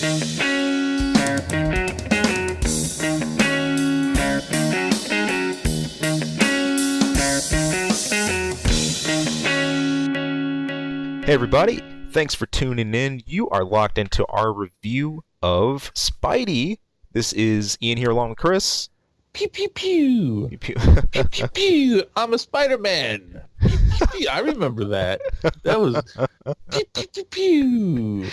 Hey everybody, thanks for tuning in. You are locked into our review of Spidey. This is Ian here along with Chris. Pew pew pew. Pew, pew. Pew pew pew. I'm a Spider-Man. Pew pew pew. I remember that. That was pew pew pew pew.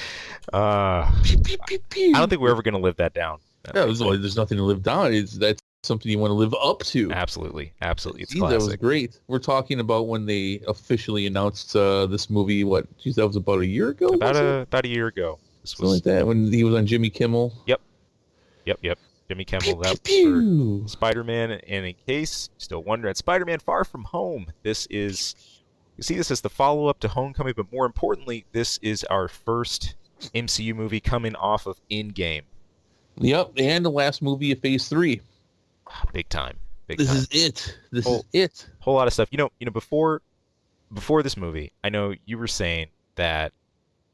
Pew pew pew pew. I don't think we're ever going to live that down. Yeah, there's nothing to live down. That's something you want to live up to. Absolutely. It's See, classic. that was great. We're talking about when they officially announced this movie. That was about a year ago? About a year ago. This was Something like that, when he was on Jimmy Kimmel. Yep. Jimmy Kimmel. Pew, That pew, was pew. for Spider-Man. And in case you're still wondering, Spider-Man Far From Home. You see this as the follow-up to Homecoming, but more importantly, this is our first MCU movie coming off of Endgame. Yep, and the last movie of Phase 3. Big time. This is it. This is it. Whole lot of stuff. You know, before this movie, I know you were saying that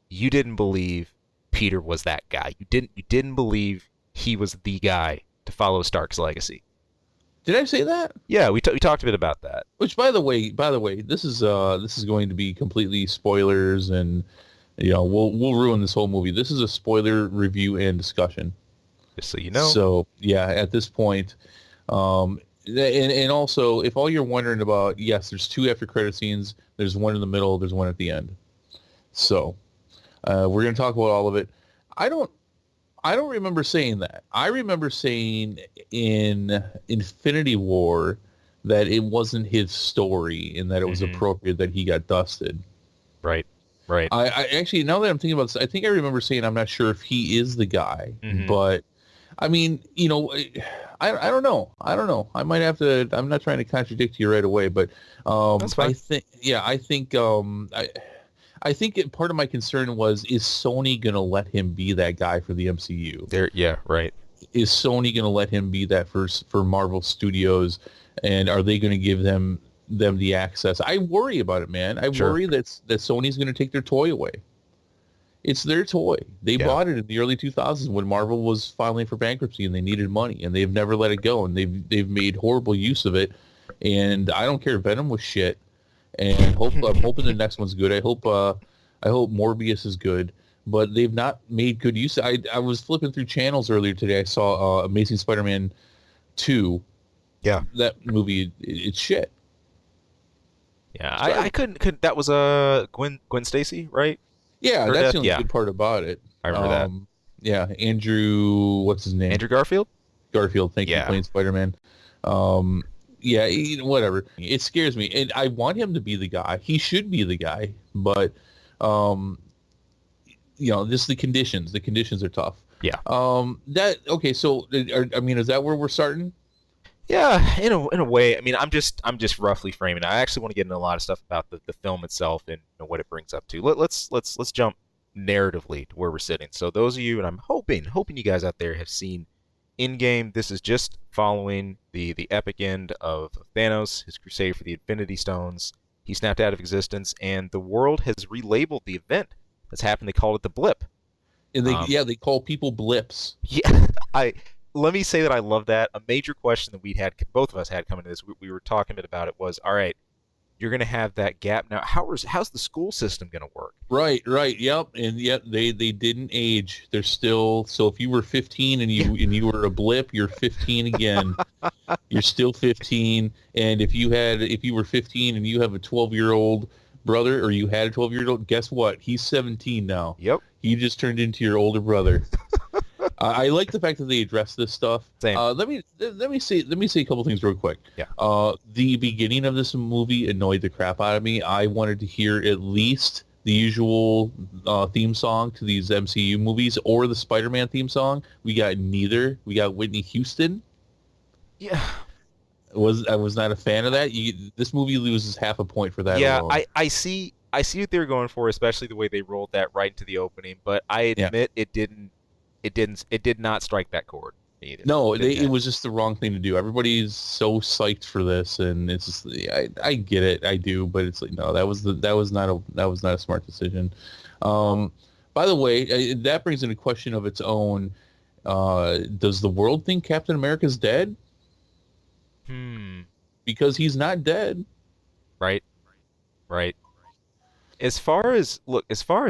you didn't believe Peter was that guy. You didn't believe he was the guy to follow Stark's legacy. Did I say that? Yeah, we talked a bit about that. Which, by the way, this is going to be completely spoilers, and we'll ruin this whole movie. This is a spoiler review and discussion. Just so you know. So yeah, at this point, and also, if all you're wondering about, yes, there's 2 after credit scenes. There's one in the middle. There's one at the end. So we're going to talk about all of it. I don't remember saying that. I remember saying in Infinity War that it wasn't his story and that it was appropriate that he got dusted. Right. I actually, now that I'm thinking about this, I think I remember saying I'm not sure if he is the guy, but I mean, I don't know. I might have to. I'm not trying to contradict you right away, but That's fine. I think part of my concern is Sony going to let him be that guy for the MCU? Yeah, right. Is Sony going to let him be that for Marvel Studios, and are they going to give them the access? I worry about it, man. I worry that Sony's going to take their toy away. It's their toy. They bought it in the early 2000s when Marvel was filing for bankruptcy and they needed money, and they've never let it go, and they've made horrible use of it. And I don't care. Venom was shit, and I'm hoping the next one's good. I hope Morbius is good, but they've not made good use. I was flipping through channels earlier today. I saw Amazing Spider-Man 2. Yeah, that movie, it's shit. Yeah, I couldn't. That was Gwen Stacy, right? Yeah, that's the only good part about it. I remember that. Yeah, Andrew, what's his name? Andrew Garfield? Garfield, thank you, playing Spider-Man. Whatever. It scares me. And I want him to be the guy. He should be the guy. But, just the conditions. The conditions are tough. Yeah. So, is that where we're starting? Yeah, in a way. I mean, I'm just roughly framing it. I actually want to get into a lot of stuff about the film itself and what it brings up to. Let's jump narratively to where we're sitting. So those of you, and I'm hoping you guys out there have seen Endgame. This is just following the epic end of Thanos, his crusade for the Infinity Stones. He snapped out of existence, and the world has relabeled the event that's happened. They called it the blip. And they call people blips. Yeah, let me say that I love that. A major question that both of us had coming to this, we were talking a bit about it, was, all right, you're going to have that gap. Now, how's the school system going to work? Right, yep. And yet they didn't age. They're still, so if you were 15 and you were a blip, you're 15 again. You're still 15. And if you were 15 and you have a 12-year-old brother, or you had a 12-year-old, guess what? He's 17 now. Yep. He just turned into your older brother. I like the fact that they address this stuff. Same. Let me say a couple things real quick. Yeah. The beginning of this movie annoyed the crap out of me. I wanted to hear at least the usual theme song to these MCU movies, or the Spider-Man theme song. We got neither. We got Whitney Houston. Yeah. I was not a fan of that. This movie loses half a point for that. Yeah, alone. I see what they were going for, especially the way they rolled that right into the opening. But I admit it did not strike that chord either. No, it was just the wrong thing to do. Everybody's so psyched for this, and it's just, I get it, I do, but it's like, no, that was not a smart decision. By the way, that brings in a question of its own. Does the world think Captain America's dead? Hmm. Because he's not dead. Right. Right. As far as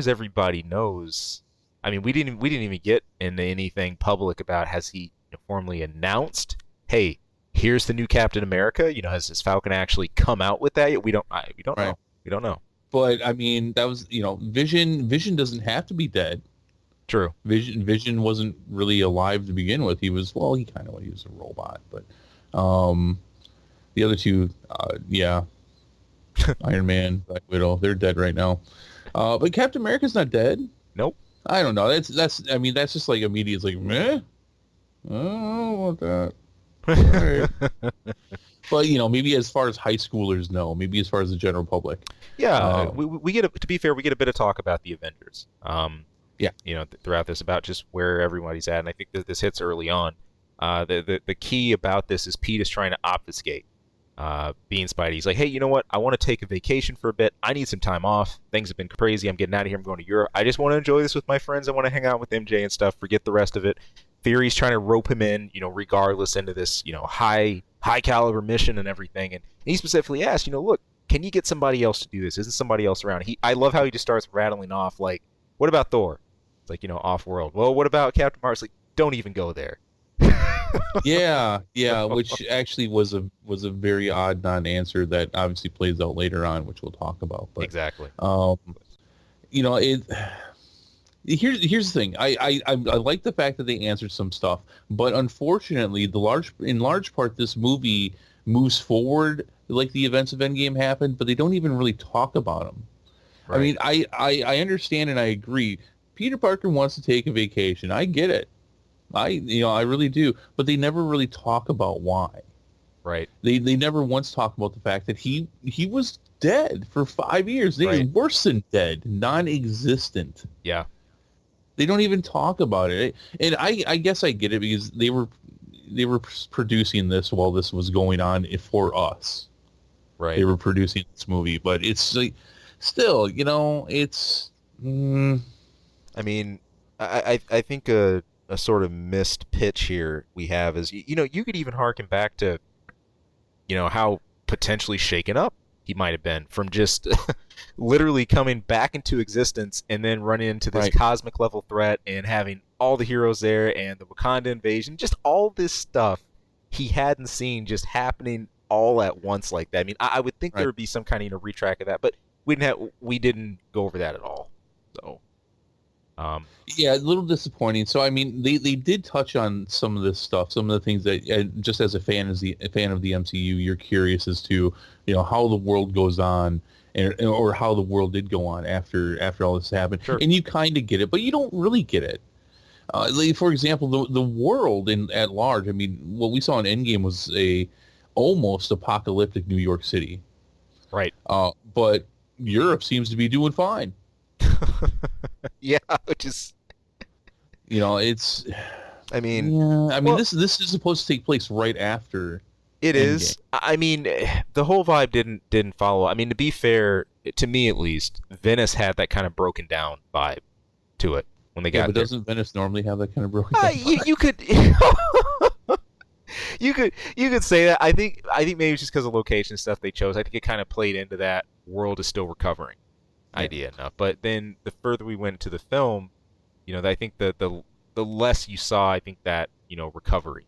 everybody knows, I mean, we didn't even get into anything public about has he formally announced, hey, here's the new Captain America. Has Falcon actually come out with that yet? We don't Right. know. We don't know. But I mean, that was, Vision. Vision doesn't have to be dead. True. Vision wasn't really alive to begin with. He was, well, he kind of he was a robot, but um, the other two, yeah, Iron Man, Black Widow, they're dead right now. But Captain America's not dead. Nope. I don't know. That's. I mean, that's just like immediate. It's like, meh. I don't want that. All right. But maybe as far as high schoolers know, maybe as far as the general public. Yeah, we get to be fair, we get a bit of talk about the Avengers. Yeah. Throughout this about just where everybody's at, and I think that this hits early on. The key about this is Pete is trying to obfuscate being Spidey. He's like, hey, you know what? I want to take a vacation for a bit. I need some time off. Things have been crazy. I'm getting out of here. I'm going to Europe. I just want to enjoy this with my friends. I want to hang out with MJ and stuff. Forget the rest of it. Fury's trying to rope him in, regardless into this, high caliber mission and everything. And he specifically asked, look, can you get somebody else to do this? Isn't somebody else around? I love how he just starts rattling off like, what about Thor? It's like, off world. Well, what about Captain Marvel? It's like, don't even go there. yeah, which actually was a very odd non-answer that obviously plays out later on, which we'll talk about. But exactly. It. Here's the thing. I like the fact that they answered some stuff, but unfortunately, in large part, this movie moves forward like the events of Endgame happened, but they don't even really talk about them. Right. I mean, I understand and I agree. Peter Parker wants to take a vacation. I get it. I really do, but they never really talk about why. Right. They never once talk about the fact that he was dead for 5 years. They right. Worse than dead, non-existent. Yeah. They don't even talk about it, and I guess I get it because they were producing this while this was going on for us. Right. They were producing this movie, but it's like, still, it's. I mean, I think a sort of missed pitch here we have is, you could even harken back to, how potentially shaken up he might have been from just literally coming back into existence and then running into this cosmic level threat and having all the heroes there and the Wakanda invasion, just all this stuff he hadn't seen just happening all at once like that. I mean, I would think there would be some kind of retrack of that, but we didn't go over that at all. So. Yeah, a little disappointing. So I mean, they did touch on some of this stuff, some of the things that just as a fan of the MCU, you're curious as to how the world goes on, or how the world did go on after all this happened. Sure. And you kind of get it, but you don't really get it. Like, for example, the world at large. I mean, what we saw in Endgame was a almost apocalyptic New York City. Right. But Europe seems to be doing fine. Yeah, which is, it's. I mean, yeah. I mean, this is supposed to take place right after. It is. I mean, the whole vibe didn't follow. I mean, to be fair, to me at least, Venice had that kind of broken down vibe to it when they got but there. Doesn't Venice normally have that kind of broken down vibe? You could. You could say that. I think maybe it's just because of location stuff they chose. I think it kind of played into that world is still recovering idea enough. But then the further we went into the film, I think the less you saw, I think that recovery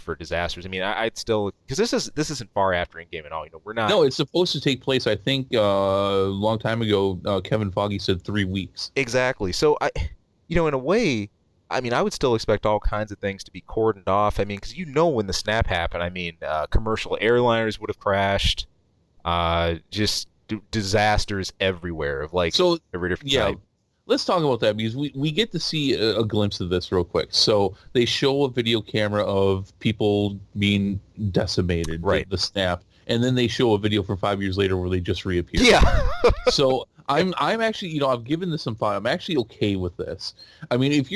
for disasters. I mean, I'd still, because this isn't far after Endgame at all. We're not. No, it's supposed to take place. I think a long time ago, Kevin Feige said 3 weeks. Exactly. So in a way, I mean, I would still expect all kinds of things to be cordoned off. I mean, because when the snap happened, I mean, commercial airliners would have crashed. Just disasters everywhere of every different type. Let's talk about that because we get to see a glimpse of this real quick. So they show a video camera of people being decimated, the snap, and then they show a video from 5 years later where they just reappear. Yeah. So I'm actually, I've given this some thought. I'm actually okay with this. I mean, if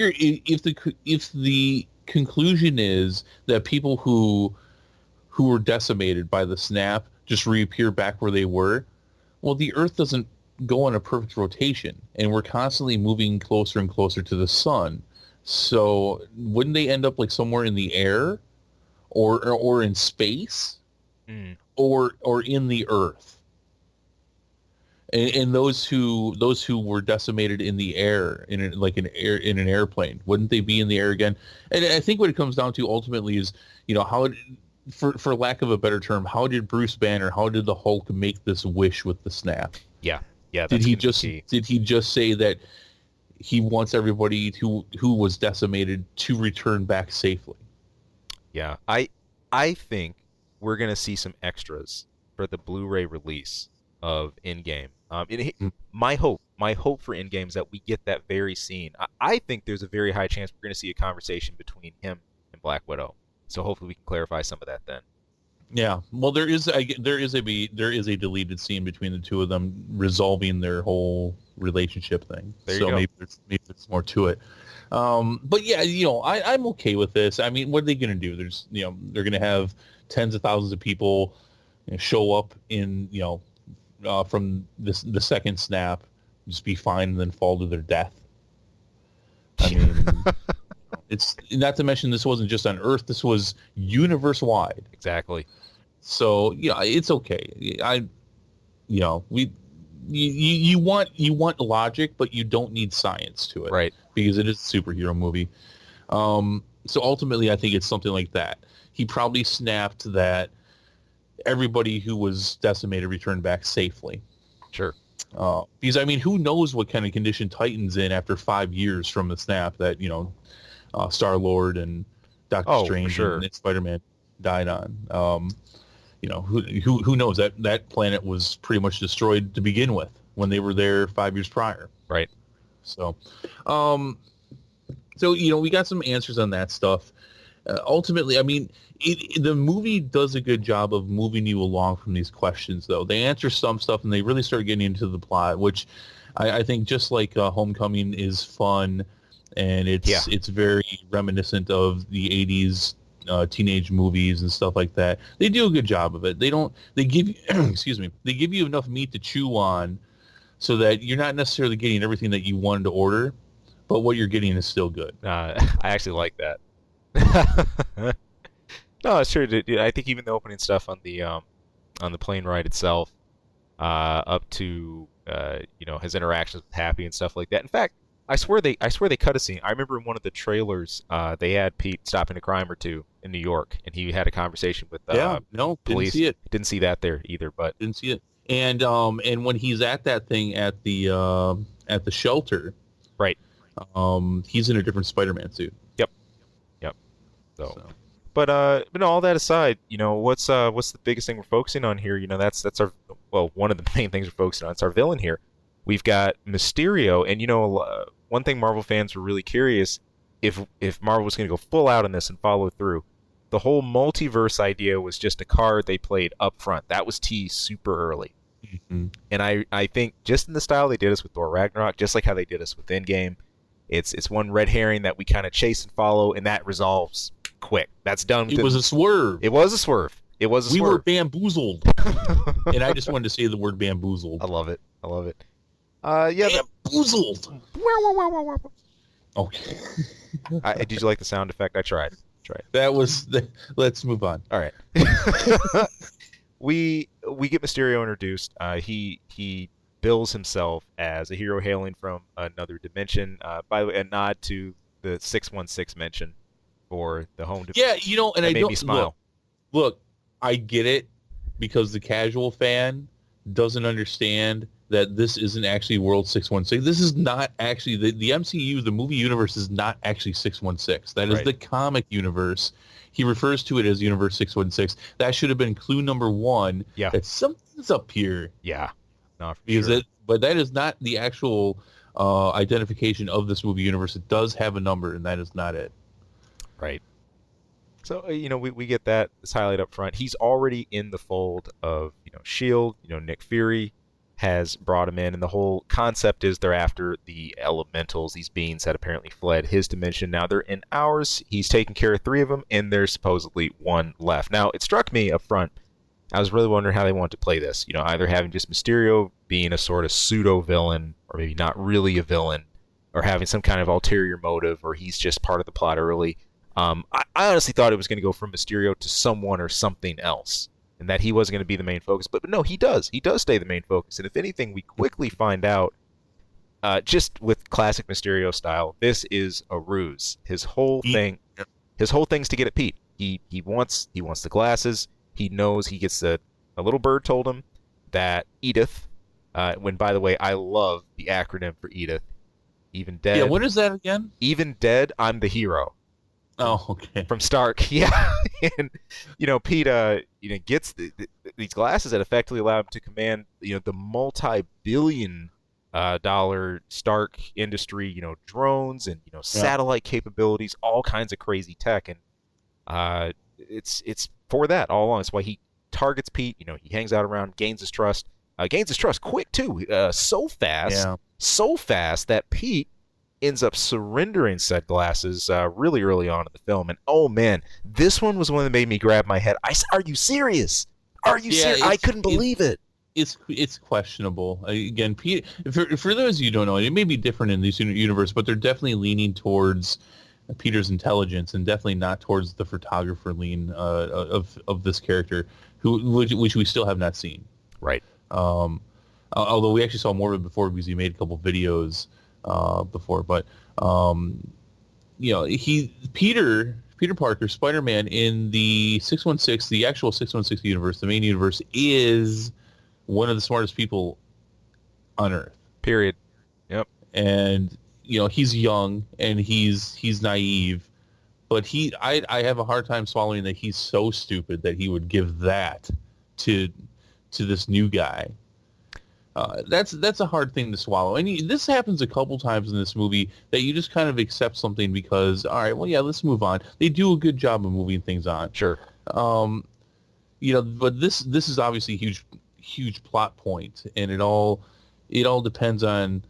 the conclusion is that people who were decimated by the snap just reappear back where they were, well, the Earth doesn't go on a perfect rotation, and we're constantly moving closer and closer to the sun. So wouldn't they end up like somewhere in the air, or in space, Mm. or in the Earth? And those who were decimated in the air in an airplane, wouldn't they be in the air again? And I think what it comes down to ultimately is, how, for lack of a better term, how did Bruce Banner, how did the Hulk make this wish with the snap? Yeah, yeah, Did that's he gonna be just key. did he just say that he wants everybody who was decimated to return back safely? Yeah, I think we're gonna see some extras for the Blu-ray release of Endgame. My hope for Endgame is that we get that very scene. I think there's a very high chance we're gonna see a conversation between him and Black Widow. So hopefully we can clarify some of that then. Yeah, well, there is a deleted scene between the two of them resolving their whole relationship thing. There you So go. maybe there's more to it. But yeah, I'm okay with this. I mean, what are they going to do? They're going to have tens of thousands of people, show up in, from the second snap, just be fine, and then fall to their death. I mean, it's not to mention this wasn't just on Earth. This was universe wide. Exactly. So yeah, it's okay. We you want logic, but you don't need science to it, Right. because it is a superhero movie. So ultimately, I think it's something like that. He probably snapped that everybody who was decimated returned back safely. Sure. Because I mean, who knows what kind of condition Titan's in after 5 years from the snap that Star-Lord and Doctor Oh, for Strange sure. and Spider-Man died on. Who knows, that planet was pretty much destroyed to begin with when they were there 5 years prior. Right. So, we got some answers on that stuff. Ultimately, I mean, the movie does a good job of moving you along from these questions, though. They answer some stuff, and they really start getting into the plot, which I think, just like Homecoming, is fun, and it's very reminiscent of the 80s teenage movies and stuff like that. They do a good job of it. They give you, excuse me, they give you enough meat to chew on, so that you're not necessarily getting everything that you wanted to order, but what you're getting is still good. I actually like that. No, it's true. I think even the opening stuff on the plane ride itself, up to his interactions with Happy and stuff like that. In fact, I swear they cut a scene. I remember in one of the trailers, they had Pete stopping a crime or two in New York, and he had a conversation with No, didn't police. see it. Didn't see that there either, but Didn't see it. And when he's at that thing at the shelter, right. he's in a different Spider-Man suit. Yep. Yep. So. So. But no, all that aside, what's the biggest thing we're focusing on here? That's our, well, one of the main things we're focusing on. It's our villain here. We've got Mysterio, and one thing Marvel fans were really curious if Marvel was going to go full out on this and follow through. The whole multiverse idea was just a card they played up front. That was teased super early. Mm-hmm. And I think just in the style they did us with Thor Ragnarok, just like how they did us with Endgame, it's one red herring that we kind of chase and follow, and that resolves quick. That's done. It was a swerve. It was a swerve. It was a We swerve. were bamboozled. And I just wanted to say the word bamboozled. I love it. I love it. Yeah. Bamboozled. Okay. Did you like the sound effect? I tried. Let's move on. All right. We get Mysterio introduced. He bills himself as a hero hailing from another dimension. By the way, a nod to the 616 mention for the home. Yeah, and that I made don't me smile. Look, I get it, because the casual fan doesn't understand that this isn't actually World 616. This is not actually the MCU. The movie universe is not actually 616. That is Right. the comic universe. He refers to it as Universe 616. That should have been clue number one. Yeah. That something's up here. Yeah. No, for Because sure. but that is not the actual identification of this movie universe. It does have a number, and that is not it. Right. So we get that. It's highlight up front. He's already in the fold of Shield. Nick Fury has brought him in, and the whole concept is they're after the elementals, these beings that apparently fled his dimension. Now they're in ours. He's taken care of 3 of them, and there's supposedly 1 left. Now it struck me up front, I was really wondering how they want to play this. Either having just Mysterio being a sort of pseudo villain, or maybe not really a villain, or having some kind of ulterior motive, or he's just part of the plot early. I honestly thought it was going to go from Mysterio to someone or something else, and that he wasn't going to be the main focus. But no, he does. He does stay the main focus. And if anything, we quickly find out, just with classic Mysterio style, this is a ruse. His whole thing's to get at Pete. He wants the glasses. He knows he gets a little bird told him that Edith. When, by the way, I love the acronym for Edith. Even dead. Yeah, what is that again? Even dead, I'm the hero. Oh, okay. From Stark, yeah. And Pete, gets these glasses that effectively allow him to command, the multi-billion dollar Stark industry, drones and satellite capabilities, all kinds of crazy tech, and it's for that all along. That's why he targets Pete. He hangs out around, gains his trust quick too, so fast that Pete ends up surrendering said glasses really early on in the film. And oh man, this one was one that made me grab my head. Are you serious? Are you serious? I couldn't believe it. It's questionable. Again, Pete, for those of you who don't know, it may be different in this universe, but they're definitely leaning towards Peter's intelligence and definitely not towards the photographer lean of this character, which we still have not seen. Right. Although we actually saw more of it before because he made a couple videos before, but Peter Parker, Spider-Man in the 616, the actual 616 universe, the main universe, is one of the smartest people on Earth. Period. Yep. And he's young and he's naive, but I have a hard time swallowing that he's so stupid that he would give that to this new guy. That's a hard thing to swallow. And this happens a couple times in this movie that you just kind of accept something because, all right, well, yeah, let's move on. They do a good job of moving things on. Sure. But this is obviously a huge plot point, and it all depends on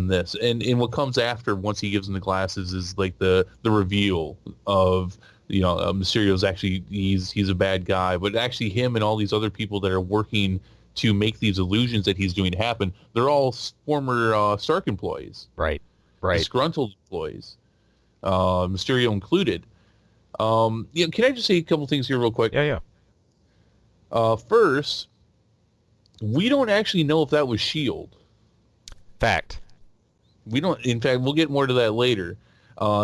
this. And what comes after once he gives him the glasses is like the reveal of Mysterio's actually he's a bad guy, but actually him and all these other people that are working to make these illusions that he's doing happen, they're all former Stark employees. Right. Disgruntled employees, Mysterio included. Can I just say a couple things here real quick? Yeah. First, we don't actually know if that was S.H.I.E.L.D. Fact. We don't. In fact, we'll get more to that later.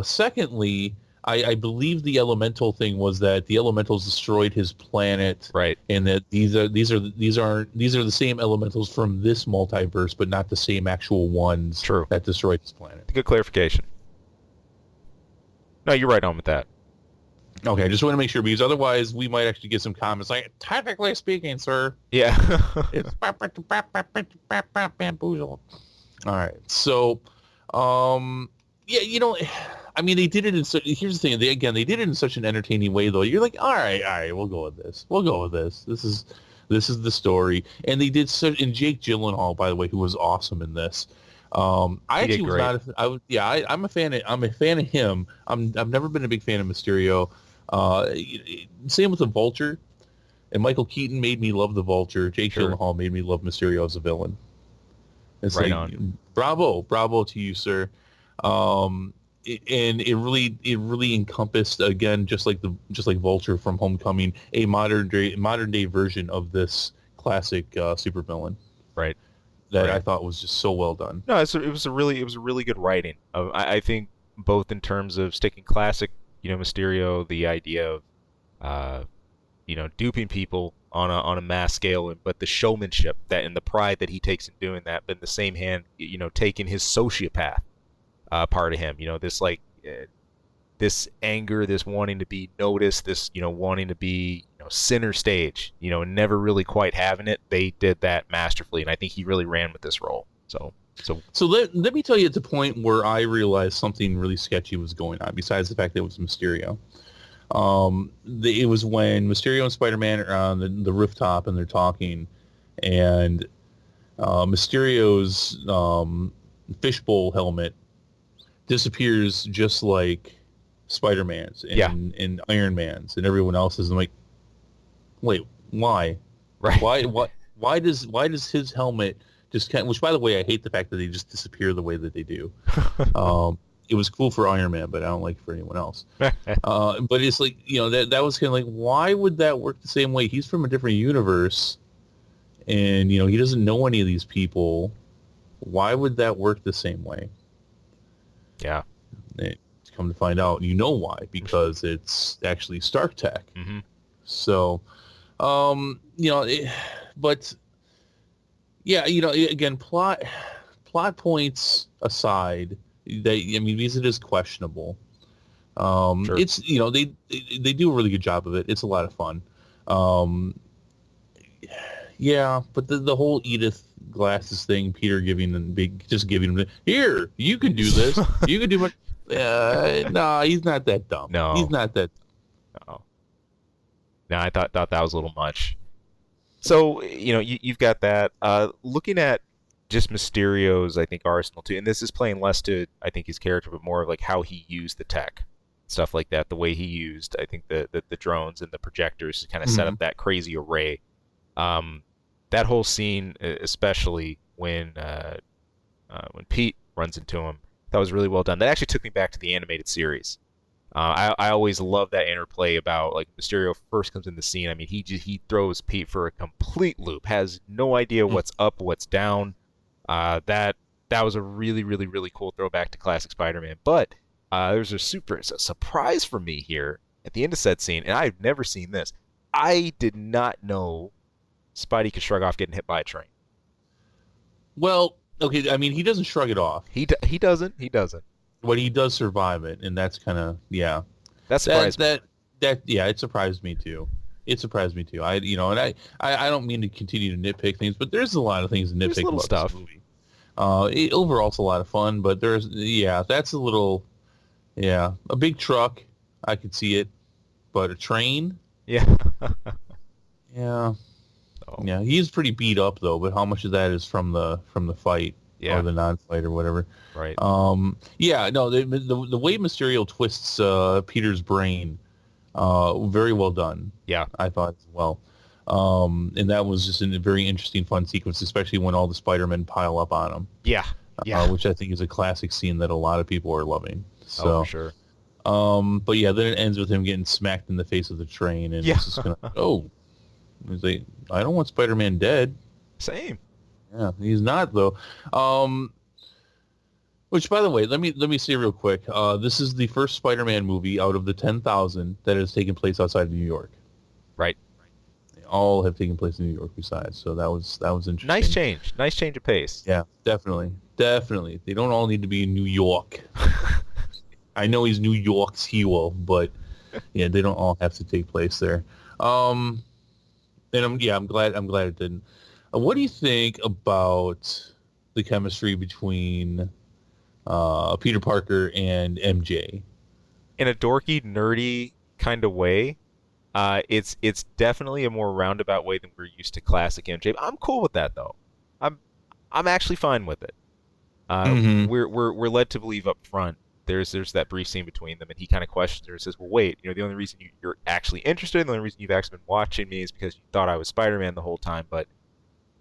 Secondly, I believe the elemental thing was that the elementals destroyed his planet, right? And that these are the same elementals from this multiverse, but not the same actual ones. True. That destroyed his planet. Good clarification. No, you're right on with that. Okay, I just want to make sure because otherwise we might actually get some comments like, technically speaking, sir. Yeah. It's bamboozled. All right, so, I mean, they did it in such. Here's the thing. They did it in such an entertaining way, though. You're like, all right, we'll go with this. This is the story, and they did such. And Jake Gyllenhaal, by the way, who was awesome in this. I actually was not. I'm a fan. I'm a fan of him. I've never been a big fan of Mysterio. Same with the Vulture, and Michael Keaton made me love the Vulture. Jake Gyllenhaal made me love Mysterio as a villain. It's right like, on. Bravo to you, sir. It really encompassed, again, just like Vulture from Homecoming, a modern day version of this classic supervillain. Right. That I thought was just so well done. No, it was a really good writing. I think both in terms of sticking classic, Mysterio, the idea of duping people on a mass scale, but the showmanship that and the pride that he takes in doing that, but in the same hand, taking his sociopath part of him, this anger, this wanting to be noticed, this wanting to be center stage, never really quite having it. They did that masterfully, and I think he really ran with this role. So let me tell you at the point where I realized something really sketchy was going on. Besides the fact that it was Mysterio, it was when Mysterio and Spider-Man are on the rooftop and they're talking, and Mysterio's fishbowl helmet disappears just like Spider-Man's and Iron Man's and everyone else's. I'm like, wait, why? Right. Why does his helmet which by the way, I hate the fact that they just disappear the way that they do. It was cool for Iron Man, but I don't like it for anyone else. But it's like, that was kind of like, why would that work the same way? He's from a different universe, and he doesn't know any of these people. Why would that work the same way? Yeah. Come to find out, why, because it's actually Stark Tech. Mm-hmm. So, but yeah, again, plot points aside, because it is questionable. Sure. It's they do a really good job of it. It's a lot of fun. Yeah, but the whole Edith glasses thing, Peter giving them here, you can do this, you can do what? No, he's not that dumb. No, he's not that. No, I thought that was a little much. So you've got that. Looking at just Mysterio's, I think, arsenal too, and this is playing less to, I think, his character, but more of like how he used the tech, stuff like that. The way he used, I think, the drones and the projectors to kind of set up that crazy array. That whole scene, especially when Pete runs into him, that was really well done. That actually took me back to the animated series. I always love that interplay about, like, Mysterio first comes in the scene. I mean, he throws Pete for a complete loop, has no idea what's up, what's down. That was a really, really, really cool throwback to classic Spider-Man. But there's a surprise for me here at the end of said scene, and I've never seen this. I did not know Spidey could shrug off getting hit by a train. Well, okay, I mean, he doesn't shrug it off. He doesn't. But he does survive it, and that's kind of, yeah. That surprised me. Yeah, it surprised me too. I don't mean to continue to nitpick things, but there's a lot of things to nitpick about stuff. This movie. Overall, it's a lot of fun, but that's a little, a big truck, I could see it, but a train? Yeah. Yeah. Oh. Yeah, he's pretty beat up though, but how much of that is from the fight or the non-fight or whatever? Right. Yeah, no, the way Mysterio twists Peter's brain, very well done. Yeah, I thought as well. And that was just a very interesting, fun sequence, especially when all the Spider-Men pile up on him. Yeah. Which I think is a classic scene that a lot of people are loving. So, for sure. But yeah, then it ends with him getting smacked in the face with the train, and it's just gonna, he's like, I don't want Spider-Man dead. Same. Yeah, he's not though. Which, by the way, let me say real quick. This is the first Spider-Man movie out of the 10,000 that has taken place outside of New York. Right. They all have taken place in New York besides. So that was interesting. Nice change of pace. Yeah, definitely. They don't all need to be in New York. I know he's New York's hero, but yeah, they don't all have to take place there. And I'm glad it didn't. What do you think about the chemistry between Peter Parker and MJ? In a dorky, nerdy kind of way, it's definitely a more roundabout way than we're used to classic MJ. I'm cool with that though. I'm actually fine with it. We're led to believe up front. There's that brief scene between them, and he kind of questions her and says, "Well, wait, the only reason you're actually interested, the only reason you've actually been watching me is because you thought I was Spider-Man the whole time." But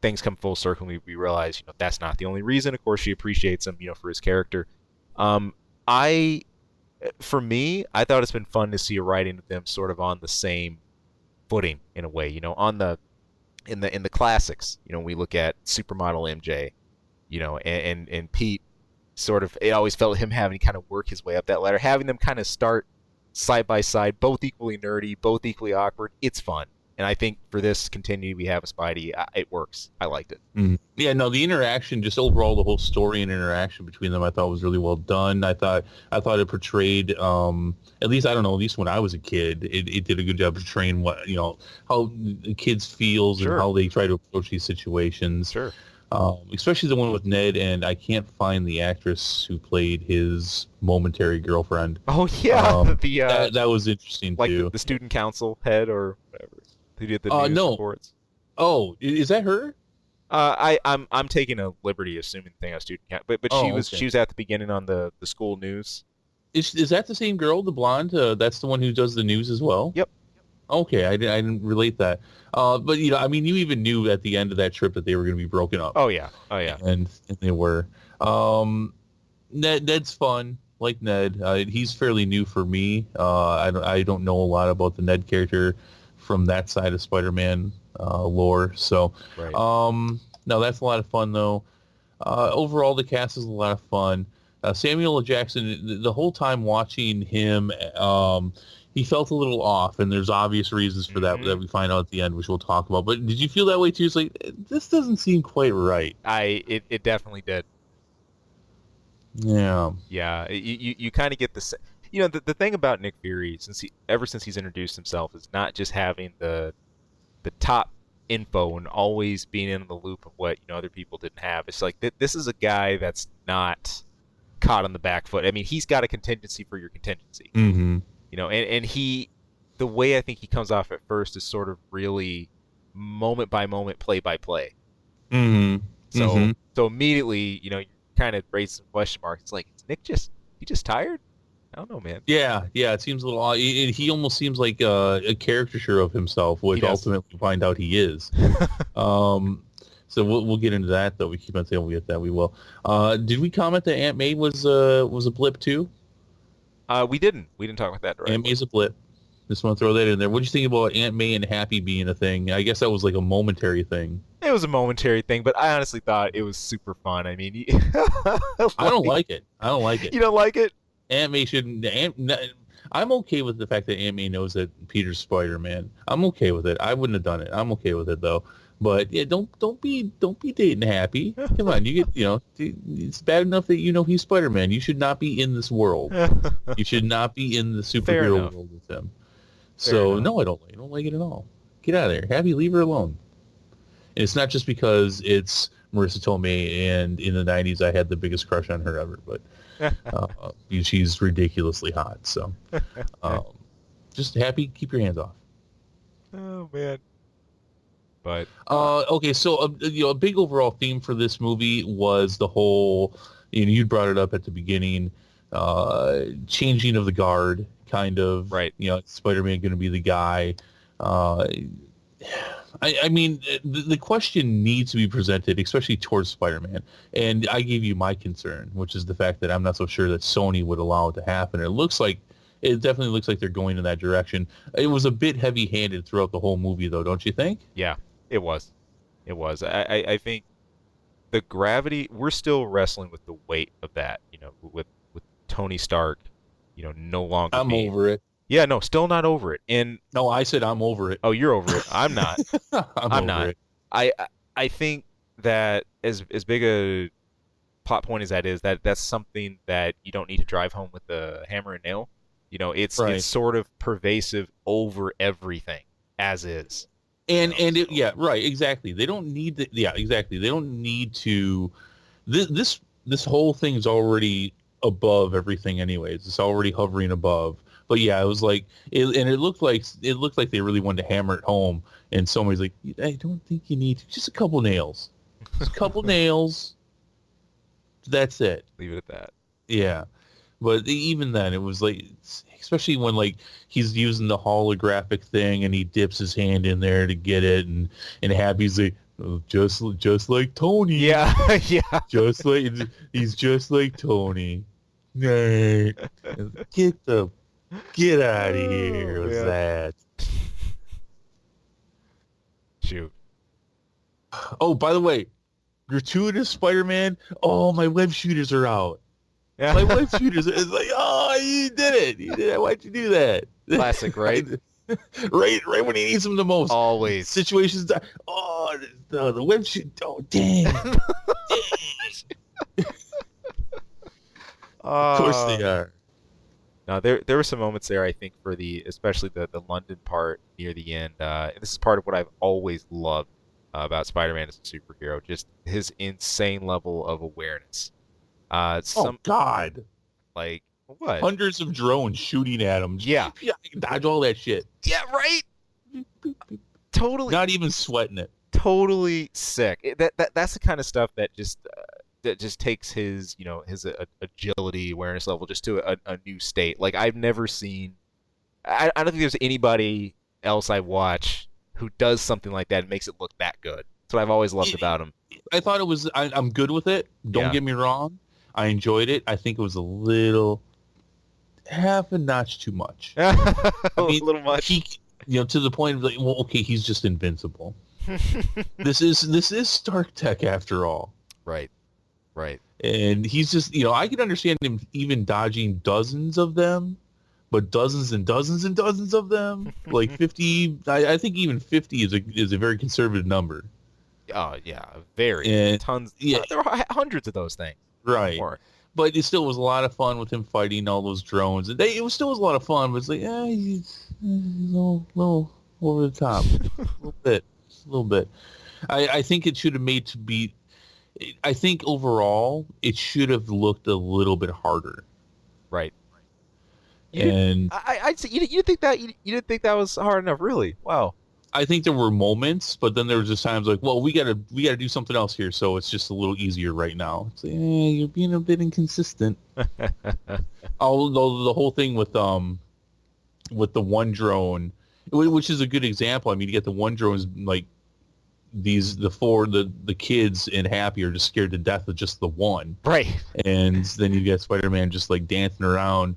things come full circle, and we realize, that's not the only reason. Of course, she appreciates him, for his character. For me, I thought it's been fun to see a writing of them sort of on the same footing in a way. In the classics, we look at supermodel MJ, and Pete. Sort of, it always felt him having to kind of work his way up that ladder, having them kind of start side by side, both equally nerdy, both equally awkward. It's fun, and I think for this continuity we have a Spidey, it works. I liked it. Yeah, no, the interaction, just overall, the whole story and interaction between them, I thought was really well done. I thought it portrayed, at least when I was a kid, it did a good job of portraying what how the kids feels and how they try to approach these situations. Sure. Especially the one with Ned, and I can't find the actress who played his momentary girlfriend. Oh yeah, that was interesting too. Like the student council head or whatever who did the news reports. Oh, is that her? I'm taking a liberty assuming the thing on student council, but she was at the beginning on the school news. Is that the same girl, the blonde? That's the one who does the news as well. Yep. Okay, I didn't relate that. But I mean, you even knew at the end of that trip that they were going to be broken up, Oh yeah, oh yeah. and they were. Um, Ned's fun, like Ned. He's fairly new for me. I don't know a lot about the Ned character from that side of Spider-Man lore. So, Right. no, that's a lot of fun though. Overall, the cast is a lot of fun. Samuel L. Jackson, the whole time watching him, he felt a little off, and there's obvious reasons for that Hmm. we find out at the end, which we'll talk about. But did you feel that way too? It's like this doesn't seem quite right. It definitely did. Yeah. Yeah, you kind of get the thing about Nick Fury ever since he's introduced himself is not just having the top info and always being in the loop of what other people didn't have. It's like this is a guy that's not caught on the back foot. I mean, he's got a contingency for your contingency. Mm-hmm. And the way I think he comes off at first is sort of really moment by moment, play by play. Mm-hmm. So Mm-hmm. so immediately, you kind of raise some question marks. It's like, is Nick he just tired? I don't know, man. Yeah, yeah. It seems a little odd. He almost seems like a caricature of himself, He which does. ultimately we find out he is. So we'll get into that though. We keep on saying we'll get that. We will. Did we comment that Aunt May was a blip too? We didn't talk about that Aunt directly. May's a blip. Just want to throw that in there. What do you think about Aunt May and Happy being a thing? I guess that was like a momentary thing. It was a momentary thing, but I honestly thought it was super fun. I mean, I don't like, like it. I don't like it. you don't like it? Aunt May shouldn't. I'm okay with the fact that Aunt May knows that Peter's Spider-Man. I'm okay with it. I wouldn't have done it. I'm okay with it though. But yeah, don't be dating Happy. Come on, it's bad enough that he's Spider-Man. You should not be in this world. You should not be in the Fair superhero enough. world with him. Fair So enough. no, I don't like it at all. Get out of there. Happy, leave her alone. And it's not just because it's Marissa Tomei, and in the '90s I had the biggest crush on her ever, but she's ridiculously hot. So just Happy, keep your hands off. Oh man. But Okay, so a big overall theme for this movie was the whole, you brought it up at the beginning, changing of the guard, kind of. right. Spider-Man going to be the guy. Uh, I mean, the question needs to be presented, especially towards Spider-Man. And I gave you my concern, which is the fact that I'm not so sure that Sony would allow it to happen. It definitely looks like they're going in that direction. It was a bit heavy-handed throughout the whole movie, though, don't you think? Yeah, it was. It was. I think the gravity, we're still wrestling with the weight of that, with Tony Stark, no longer I'm being. over it. Yeah, no, still not over it. And No, I said I'm over it. oh, you're over it. I'm not. I'm I'm over not. it. I think that as big a plot point as that is, that's something that you don't need to drive home with a hammer and nail. It's Right. sort of pervasive over everything as is. Yeah, right, exactly. They don't need to, yeah, exactly. They don't need to, this whole thing is already above everything anyways. It's already hovering above. But yeah, it was like, it looked like they really wanted to hammer it home. And somebody's like, I don't think you need just a couple nails. Just a couple nails. That's it. Leave it at that. Yeah. But even then, it was like, especially when like he's using the holographic thing and he dips his hand in there to get it, and Happy's like, "Oh, just like Tony." Yeah, yeah. Just like he's just like Tony. Nah. Get out of here Oh, with man. that. Shoot. Oh, by the way, gratuitous Spider-Man. Oh, my web shooters are out. Yeah. My web shooters is like, oh, you did it. You did it. Why'd you do that? Classic, right? right when he needs them the most. Always. Situations that, oh, the web shoot. Oh, dang. Of course they are. Now there were some moments there I think for especially the London part near the end. And this is part of what I've always loved about Spider-Man as a superhero, just his insane level of awareness. Oh, Some God. like what? Hundreds of drones shooting at him. Yeah. Yeah, I can dodge all that shit. Yeah, right. Totally, Not even sweating it. totally sick. That's the kind of stuff that just takes his his agility, awareness level just to a new state. Like I've never seen. I don't think there's anybody else I watch who does something like that and makes it look that good. That's what I've always loved about him. I thought it was. I'm good with it. Don't Yeah. get me wrong. I enjoyed it. I think it was a little, half a notch too much. A I mean, little much. he, to the point of like, well, okay, he's just invincible. This is Stark Tech after all. Right. Right. And he's just, I can understand him even dodging dozens of them, but dozens and dozens and dozens of them, like 50. I think even 50 is a very conservative number. Oh yeah, very And, tons. yeah, There are hundreds of those things. right. More. But it still was a lot of fun with him fighting all those drones. And still was a lot of fun, but it's like, he's a little over the top, a little bit. I think it should have made to be. I think overall it should have looked a little bit harder. Right. I'd say you didn't think that you didn't think that was hard enough, really? Wow. I think there were moments, but then there was just times like, well, we gotta do something else here, so it's just a little easier right now. It's like, you're being a bit inconsistent. Although the whole thing with the one drone, which is a good example. I mean, you get the one drones like the kids in Happy are just scared to death of just the one, right? And then you get Spider-Man just like dancing around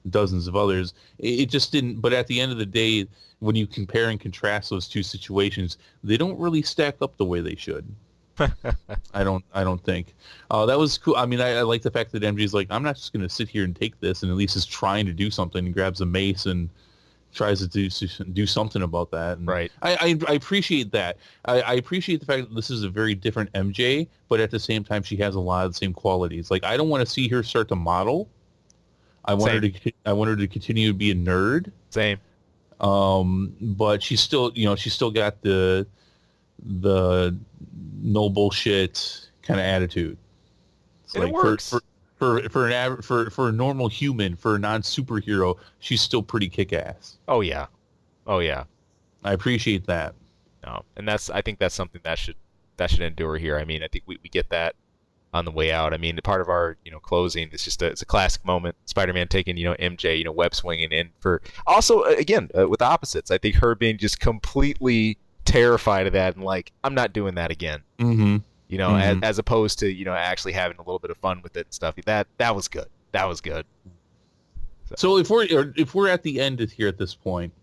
dozens of others. It just didn't. But at the end of the day, when you compare and contrast those two situations, they don't really stack up the way they should. I don't think. That was cool. I mean, I like the fact that MJ's like, I'm not just going to sit here and take this, and at least is trying to do something, and grabs a mace and tries to do something about that. And right. I appreciate that. I appreciate the fact that this is a very different MJ, but at the same time, she has a lot of the same qualities. Like, I don't want to see her start to model. I want her to continue to be a nerd. Same. But she's still got the no bullshit kind of attitude. It's and like it works. For a normal human, for a non-superhero, she's still pretty kick-ass. Oh yeah. I appreciate that. No, and I think that's something that should endure here. I mean, I think we get that on the way out. I mean, part of our closing is just it's a classic moment. Spider-Man taking MJ web swinging in for also again with opposites. I think her being just completely terrified of that and like, I'm not doing that again. Mm-hmm. As opposed to actually having a little bit of fun with it and stuff. That was good. That was good. So if we're at the end here at this point,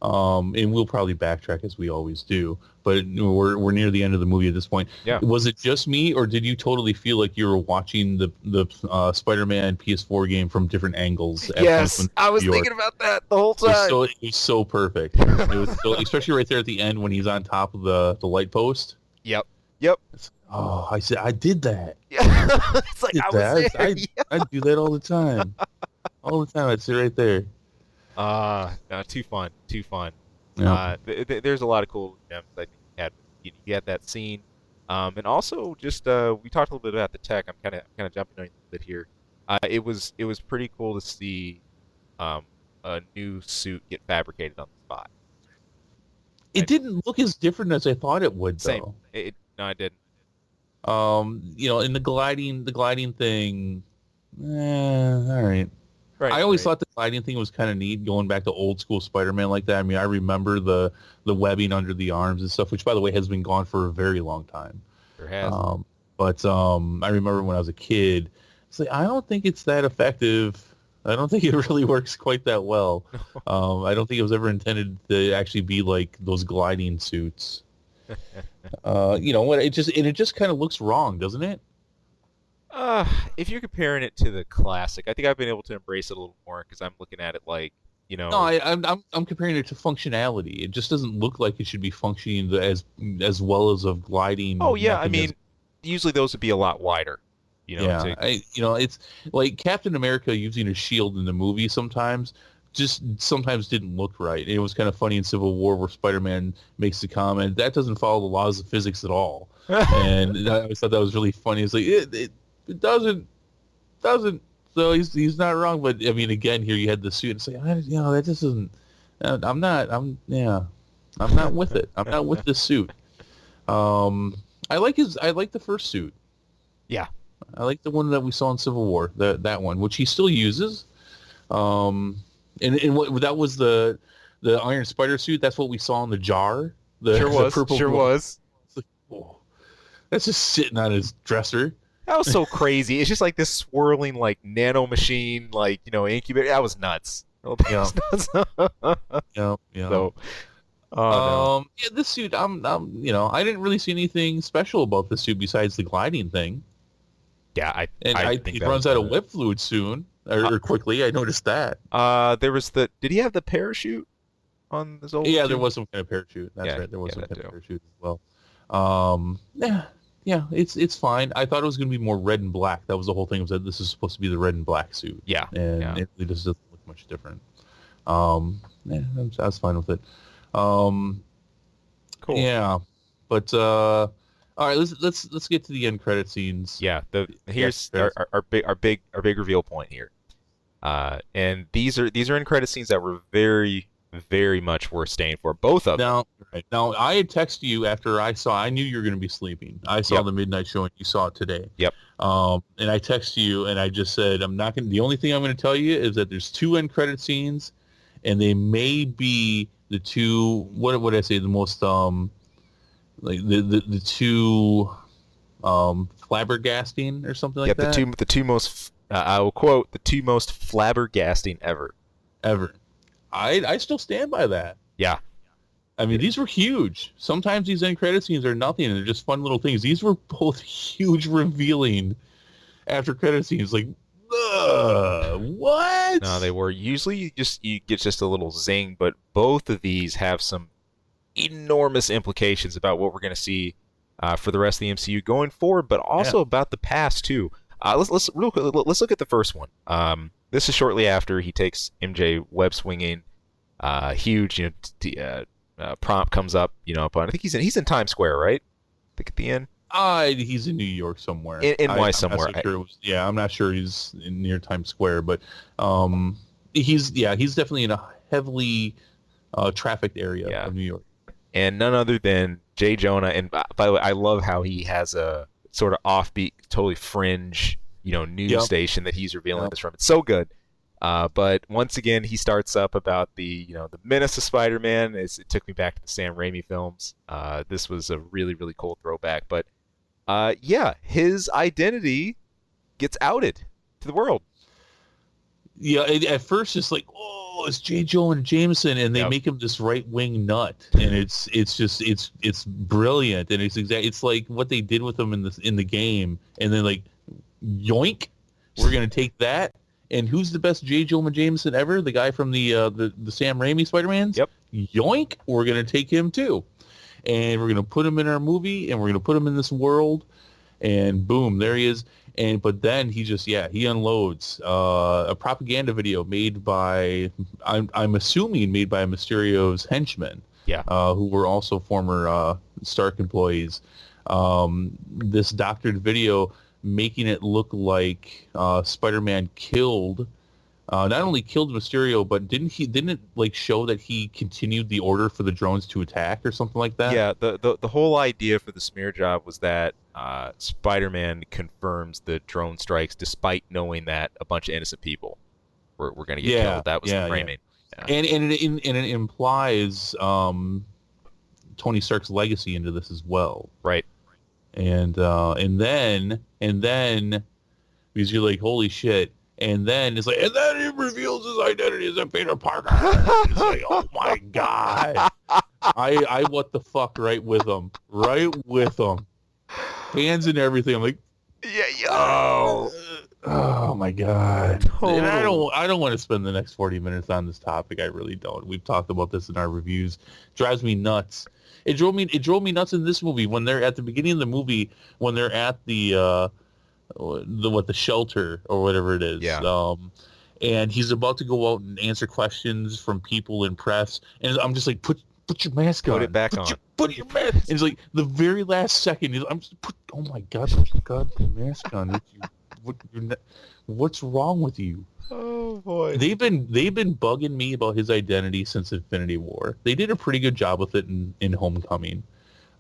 and we'll probably backtrack as we always do, but we're near the end of the movie at this point. Yeah. Was it just me, or did you totally feel like you were watching the Spider-Man PS4 game from different angles? Yes, I was thinking about that the whole time. It was so perfect. It was especially right there at the end when he's on top of the light post. Yep. Oh, I said I did that. Yeah. It's like I was there. I do that all the time. All the time, I'd sit right there. No, too fun. Yeah. There's a lot of cool gems. I think you had that scene, and also just we talked a little bit about the tech. I'm kind of jumping on a little bit here. It was pretty cool to see a new suit get fabricated on the spot. It didn't look as different as I thought it would, though. Same. No, I didn't. In the gliding thing, all right. Right. I always thought the gliding thing was kind of neat, going back to old school Spider-Man like that. I mean, I remember the webbing under the arms and stuff, which, by the way, has been gone for a very long time. Sure has. But I remember when I was a kid, it's like, I don't think it's that effective. I don't think it really works quite that well. I don't think it was ever intended to actually be like those gliding suits. It just kind of looks wrong, doesn't it? If you're comparing it to the classic, I think I've been able to embrace it a little more because I'm looking at it like, No, I'm comparing it to functionality. It just doesn't look like it should be functioning as well as a gliding. Oh yeah, I mean, usually those would be a lot wider. It's like Captain America using a shield in the movie sometimes didn't look right. It was kind of funny in Civil War where Spider-Man makes the comment that doesn't follow the laws of physics at all, and I always thought that was really funny. It's like it doesn't. So he's not wrong, but I mean, again, here you had the suit. It's like that just isn't. I'm not with it. I'm not with the suit. I like the first suit. Yeah. I like the one that we saw in Civil War, that one, which he still uses. And what that was the the Iron Spider suit, that's what we saw in the jar. The Sure the was. purple Sure glow. was. It's like, oh, that's just sitting on his dresser. That was so crazy. It's just like this swirling like nano machine, like incubator. That was nuts. Yeah, That was nuts. yeah, yeah. So, oh no. Yeah, this suit, I didn't really see anything special about this suit besides the gliding thing. Yeah, And I think he that runs was out of whip fluid soon, or quickly. I noticed that. There was the. Did he have the parachute on his old? Yeah, too? there was some kind of parachute. That's Yeah, right. There was some that kind of too. parachute as well. Yeah, it's fine. I thought it was going to be more red and black. That was the whole thing. Was that this is supposed to be the red and black suit? Yeah, and yeah. it really just doesn't look much different. I was fine with it. Cool. Yeah, but all right. Let's get to the end credit scenes. Yeah. Here's our big reveal point here. And these are end credit scenes that were very, very much worth staying for. Both of them. Now, I had texted you after I knew you were going to be sleeping. I saw the midnight show and you saw it today. Yep. And I texted you and I just said, the only thing I'm going to tell you is that there's 2 end credit scenes and they may be the 2, what would I say, the most, like the 2, flabbergasting or something like that. The two most, I will quote, the 2 most flabbergasting ever. I still stand by that. Yeah. I mean, these were huge. Sometimes these end credit scenes are nothing, and they're just fun little things. These were both huge, revealing after credit scenes. Like, what? No, they were. Usually you get just a little zing, but both of these have some enormous implications about what we're going to see for the rest of the MCU going forward, but also about the past too. Let's real quick. Let's look at the first one. This is shortly after he takes MJ web swinging. Huge, prompt comes up, upon. I think he's in Times Square, right? I think at the end. He's in New York somewhere. In somewhere. I'm not sure he's near Times Square, but he's definitely in a heavily trafficked area of New York. And none other than Jay Jonah. And by the way, I love how he has a sort of offbeat, totally fringe, news station that he's revealing this from. It's so good. But once again, he starts up about the menace of Spider-Man. It took me back to the Sam Raimi films. This was a really, really cool throwback. But his identity gets outed to the world. Yeah, at first it's like, oh, it's J. Jonah Jameson, and they make him this right-wing nut, and it's brilliant, and it's like what they did with him in the game, and then like, yoink, we're gonna take that. And who's the best J. Jonah Jameson ever? The guy from the Sam Raimi Spider-Mans? Yep. Yoink, we're going to take him too. And we're going to put him in our movie, and we're going to put him in this world, and boom, there he is. But then he unloads a propaganda video made by, I'm assuming made by Mysterio's henchmen, who were also former Stark employees. This doctored video making it look like Spider-Man killed, not only killed Mysterio, but didn't it like show that he continued the order for the drones to attack or something like that? Yeah, the whole idea for the smear job was that Spider-Man confirms the drone strikes despite knowing that a bunch of innocent people were going to get killed. That was the framing. Yeah. And it implies Tony Stark's legacy into this as well. Right. And then because you're like, holy shit, and then it's like, and then he reveals his identity as a Peter Parker. It's like, oh my god, I what the fuck right with him, hands and everything. I'm like, oh my god. And I don't want to spend the next 40 minutes on this topic. I really don't. We've talked about this in our reviews. Drives me nuts. It drove me nuts in this movie when they're at the beginning of the movie, when they're at the shelter or whatever it is. Yeah. And he's about to go out and answer questions from people in press, and I'm just like, put your mask on. Put it back on. Put your mask. And it's like the very last second. Oh my god, put your goddamn mask on. What's wrong with you? Oh boy. They've been bugging me about his identity since Infinity War. They did a pretty good job with it in Homecoming.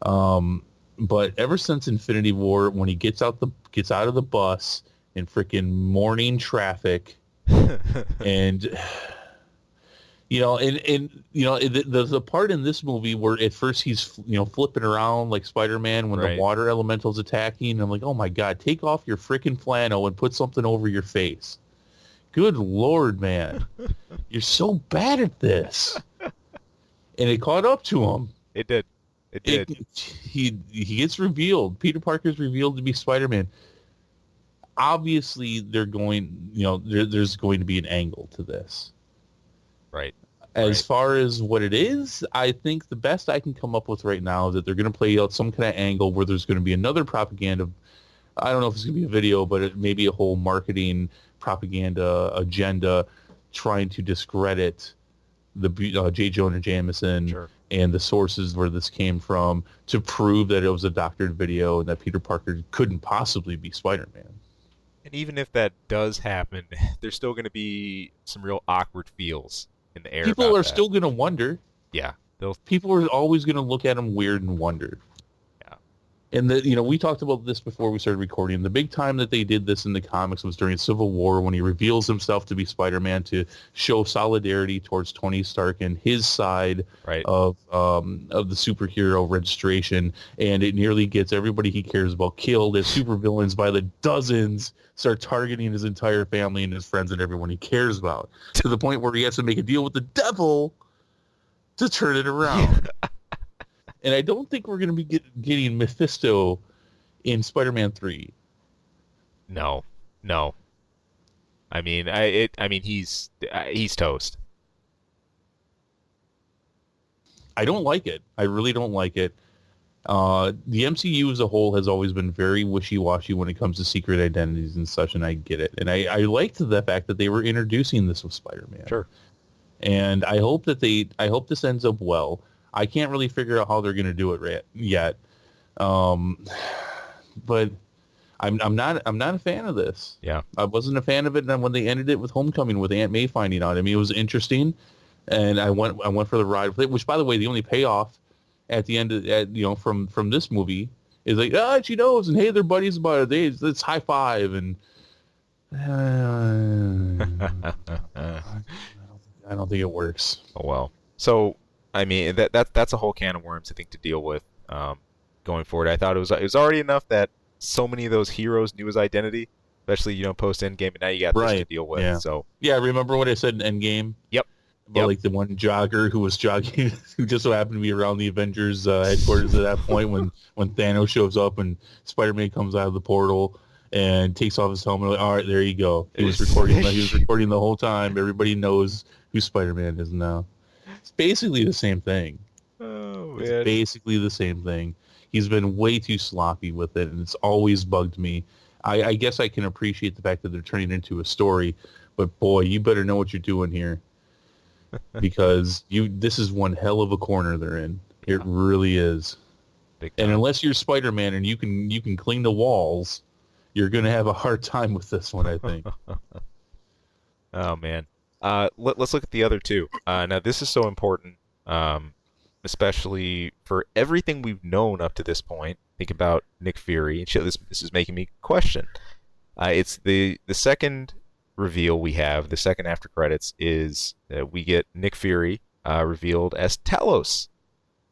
But ever since Infinity War, when he gets out of the bus in freaking morning traffic and The part in this movie where at first he's flipping around like Spider-Man when the Right. water elemental's attacking. I'm like, oh my god, take off your freaking flannel and put something over your face. Good Lord, man, you're so bad at this. And it caught up to him. It did. It did. He gets revealed. Peter Parker's revealed to be Spider-Man. Obviously, there's going to be an angle to this. Right. As far as what it is, I think the best I can come up with right now is that they're going to play out some kind of angle where there's going to be another propaganda. I don't know if it's going to be a video, but it may be a whole marketing propaganda agenda trying to discredit the J. Jonah Jameson Sure. and the sources where this came from to prove that it was a doctored video and that Peter Parker couldn't possibly be Spider-Man. And even if that does happen, there's still going to be some real awkward feels in the air. People are still going to wonder. Yeah. People are always going to look at him weird and wonder. Yeah. And we talked about this before we started recording. The big time that they did this in the comics was during Civil War when he reveals himself to be Spider-Man to show solidarity towards Tony Stark and his side of the superhero registration. And it nearly gets everybody he cares about killed as supervillains by the dozens start targeting his entire family and his friends and everyone he cares about, to the point where he has to make a deal with the devil to turn it around. And I don't think we're going to be getting Mephisto in Spider-Man 3. No. I mean, he's toast. I don't like it. I really don't like it. The MCU as a whole has always been very wishy-washy when it comes to secret identities and such, and I get it. And I liked the fact that they were introducing this with Spider-Man. Sure. And I hope this ends up well. I can't really figure out how they're going to do it yet. But I'm not a fan of this. Yeah. I wasn't a fan of it when they ended it with Homecoming with Aunt May finding out. I mean, it was interesting, and I went for the ride with it, which, by the way, the only payoff at the end of from this movie is like, she knows, and hey, they're buddies about it. Let's high five, and I don't think it works. Oh well. So I mean that's a whole can of worms I think to deal with going forward. I thought it was already enough that so many of those heroes knew his identity, especially post Endgame, and now you got this to deal with. Yeah. So yeah, remember what I said in Endgame? Yep. About like the one jogger who was jogging, who just so happened to be around the Avengers headquarters at that point when Thanos shows up and Spider-Man comes out of the portal and takes off his helmet. Like, all right, there you go. He was recording the whole time. Everybody knows who Spider-Man is now. It's basically the same thing. Oh, man. It's basically the same thing. He's been way too sloppy with it, and it's always bugged me. I guess I can appreciate the fact that they're turning it into a story, but boy, you better know what you're doing here. Because this is one hell of a corner they're in. It really is. And unless you're Spider-Man and you can clean the walls, you're going to have a hard time with this one, I think. Oh man. Let's look at the other two. Now this is so important, especially for everything we've known up to this point. Think about Nick Fury. This is making me question. It's the second reveal we have. The second after credits is we get Nick Fury revealed as Telos,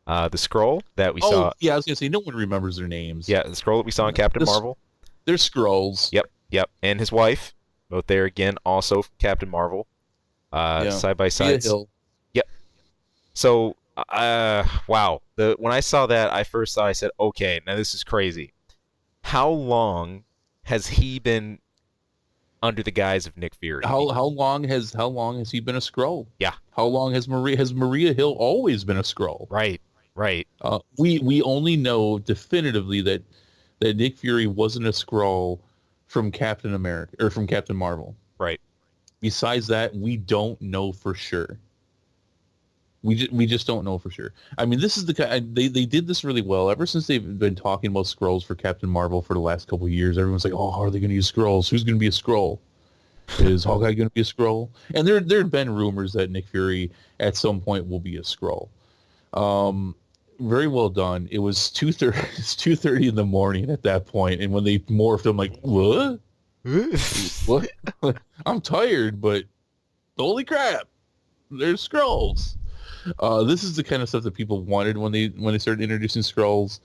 the Skrull that we saw. Yeah, I was gonna say no one remembers their names. Yeah, the Skrull that we saw in Captain Marvel. They're Skrulls. Yep, and his wife, both there again, also Captain Marvel, side by side. Yep. So, wow. When I saw that, I first thought, I said, okay, now this is crazy. How long has he been under the guise of Nick Fury? How long has he been a Skrull? Yeah. How long has Maria Hill always been a Skrull? Right. We only know definitively that Nick Fury wasn't a Skrull from Captain America or from Captain Marvel. Right. Besides that, we don't know for sure. We just don't know for sure. I mean, this is they did this really well. Ever since they've been talking about Skrulls for Captain Marvel for the last couple of years, everyone's like, oh, how are they going to use Skrulls? Who's going to be a Skrull? Is Hawkeye going to be a Skrull? And there had been rumors that Nick Fury at some point will be a Skrull. Very well done. It was 2:30. It's 2:30 in the morning at that point, and when they morphed, I'm like, what? What? I'm tired, but holy crap! They're Skrulls. This is the kind of stuff that people wanted when they started introducing Skrulls.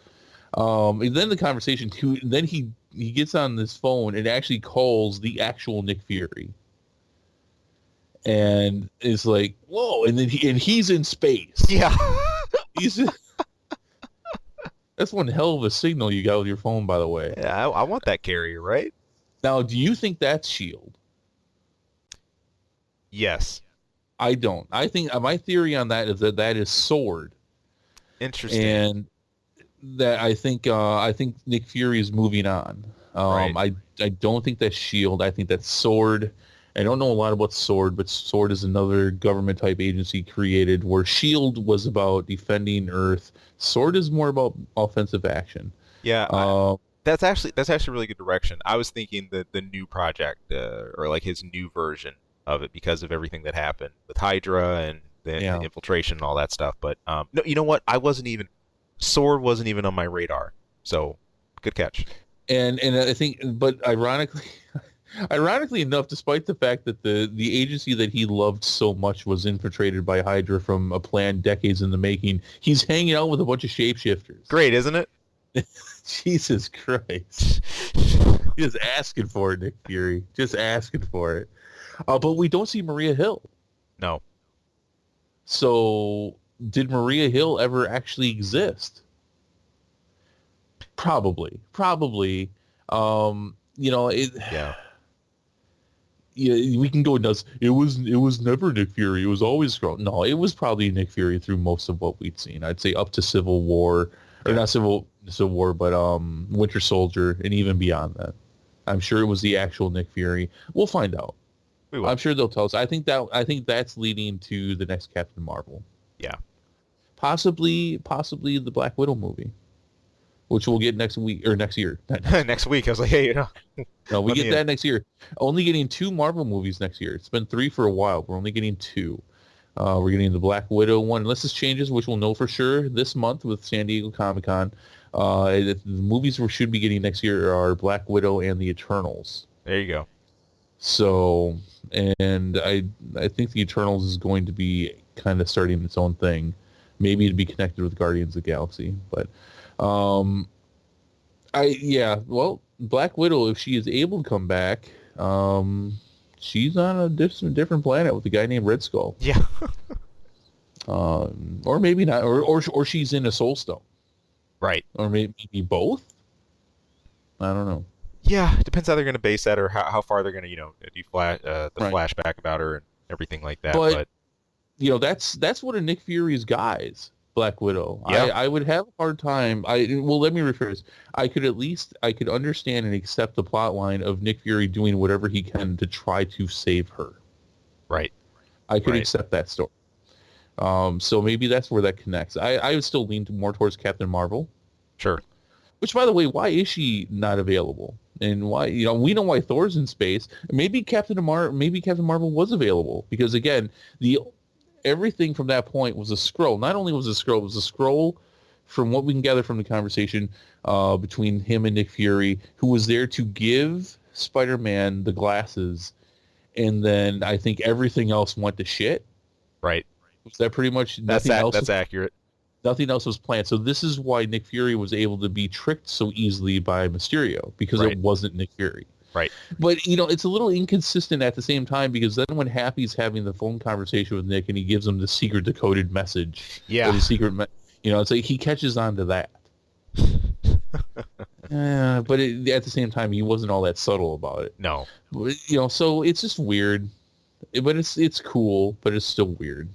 And then the conversation too. Then he gets on this phone and actually calls the actual Nick Fury, and is like, "Whoa!" And then he's in space. Yeah. He's That's one hell of a signal you got with your phone, by the way. Yeah, I want that carrier, right? Now, do you think that's Shield? Yes. I don't. I think my theory on that is that is Sword, Interesting. and that I think Nick Fury is moving on. Right. I don't think that's Shield. I think that's Sword. I don't know a lot about Sword, but Sword is another government type agency created where Shield was about defending Earth. Sword is more about offensive action. Yeah. That's actually a really good direction. I was thinking the new project, or like his new version of it, because of everything that happened with Hydra and the infiltration and all that stuff. But no, you know what? Sword wasn't even on my radar. So good catch. And I think, but ironically enough, despite the fact that the agency that he loved so much was infiltrated by Hydra from a plan decades in the making, he's hanging out with a bunch of shapeshifters. Great, isn't it? Jesus Christ. Just asking for it, Nick Fury. Just asking for it. But we don't see Maria Hill. No. So did Maria Hill ever actually exist? Probably. Yeah. Yeah, we can go nuts. It was never Nick Fury. It was always Skrull. No, it was probably Nick Fury through most of what we'd seen. I'd say up to Civil War, or not Civil War, but Winter Soldier, and even beyond that. I'm sure it was the actual Nick Fury. We'll find out. We will. I'm sure they'll tell us. I think that's leading to the next Captain Marvel. Yeah. Possibly the Black Widow movie, which we'll get next week or next year. Next week, I was like, hey, No, we get that next year. Only getting 2 Marvel movies next year. It's been 3 for a while. We're only getting 2. We're getting the Black Widow one, unless this changes, which we'll know for sure this month with San Diego Comic-Con. The movies we should be getting next year are Black Widow and the Eternals. There you go. So, and I think the Eternals is going to be kind of starting its own thing. Maybe it'd be connected with Guardians of the Galaxy, but Black Widow, if she is able to come back, she's on a different planet with a guy named Red Skull. Yeah. Or maybe not, or she's in a Soul Stone. Right. Or maybe both. I don't know. Yeah, it depends how they're going to base that, or how far they're going to, do flashback about her and everything like that. But that's one of Nick Fury's guys, Black Widow. Yeah. I would have a hard time. Let me rephrase. I could understand and accept the plot line of Nick Fury doing whatever he can to try to save her. Right. I could accept that story. So maybe that's where that connects. I would still lean more towards Captain Marvel. Sure. Which, by the way, why is she not available? And why, we know why Thor's in space. Maybe Captain Marvel was available because, again, everything from that point was a Skrull. Not only was it a Skrull, it was a Skrull, from what we can gather from the conversation between him and Nick Fury, who was there to give Spider-Man the glasses, and then I think everything else went to shit. Right. Was that pretty much that's accurate? Nothing else was planned. So this is why Nick Fury was able to be tricked so easily by Mysterio, because it wasn't Nick Fury. Right. But, it's a little inconsistent at the same time, because then when Happy's having the phone conversation with Nick and he gives him the secret decoded message. Yeah. The secret, it's like he catches on to that. But at the same time, he wasn't all that subtle about it. No. So it's just weird. But it's cool, but it's still weird.